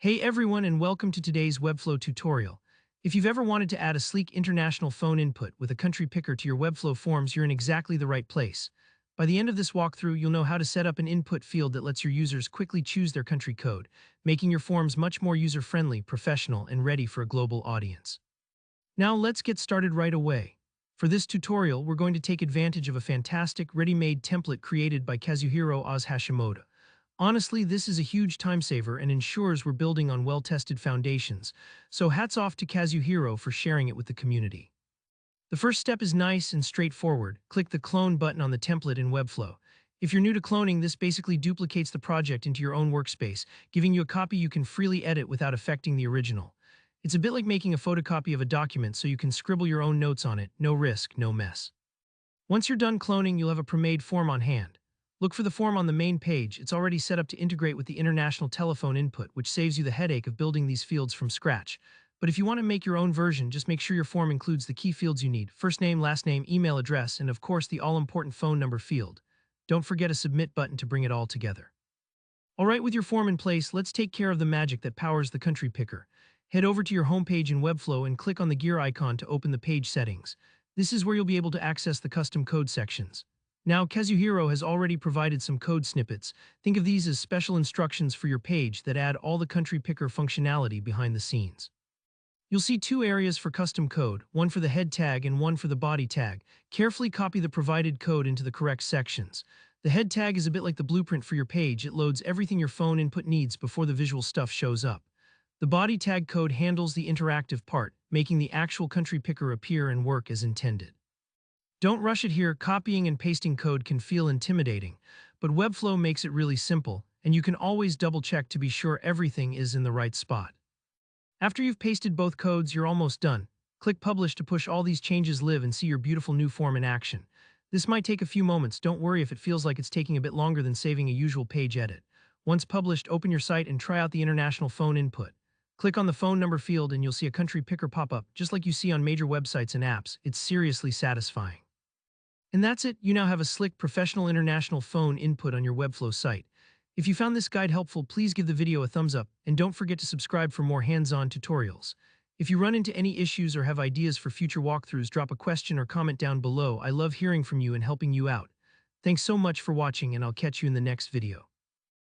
Hey everyone and welcome to today's Webflow tutorial. If you've ever wanted to add a sleek international phone input with a country picker to your Webflow forms, you're in exactly the right place. By the end of this walkthrough, you'll know how to set up an input field that lets your users quickly choose their country code, making your forms much more user-friendly, professional, and ready for a global audience. Now let's get started right away. For this tutorial, we're going to take advantage of a fantastic ready-made template created by Kazuhiro Oz Hashimoto. Honestly, this is a huge time saver and ensures we're building on well-tested foundations, so hats off to Kazuhiro for sharing it with the community. The first step is nice and straightforward. Click the clone button on the template in Webflow. If you're new to cloning, this basically duplicates the project into your own workspace, giving you a copy you can freely edit without affecting the original. It's a bit like making a photocopy of a document so you can scribble your own notes on it, no risk, no mess. Once you're done cloning, you'll have a pre-made form on hand. Look for the form on the main page. It's already set up to integrate with the international telephone input, which saves you the headache of building these fields from scratch. But if you want to make your own version, just make sure your form includes the key fields you need: first name, last name, email address, and of course the all-important phone number field. Don't forget a submit button to bring it all together. Alright, with your form in place, let's take care of the magic that powers the country picker. Head over to your homepage in Webflow and click on the gear icon to open the page settings. This is where you'll be able to access the custom code sections. Now, Kazuhiro has already provided some code snippets. Think of these as special instructions for your page that add all the country picker functionality behind the scenes. You'll see two areas for custom code, one for the head tag and one for the body tag. Carefully copy the provided code into the correct sections. The head tag is a bit like the blueprint for your page. It loads everything your phone input needs before the visual stuff shows up. The body tag code handles the interactive part, making the actual country picker appear and work as intended. Don't rush it here. Copying and pasting code can feel intimidating, but Webflow makes it really simple, and you can always double-check to be sure everything is in the right spot. After you've pasted both codes, you're almost done. Click Publish to push all these changes live and see your beautiful new form in action. This might take a few moments. Don't worry if it feels like it's taking a bit longer than saving a usual page edit. Once published, open your site and try out the international phone input. Click on the phone number field and you'll see a country picker pop up, just like you see on major websites and apps. It's seriously satisfying. And that's it. You now have a slick, professional international phone input on your Webflow site. If you found this guide helpful, please give the video a thumbs up, and don't forget to subscribe for more hands-on tutorials. If you run into any issues or have ideas for future walkthroughs, drop a question or comment down below. I love hearing from you and helping you out. Thanks so much for watching, and I'll catch you in the next video.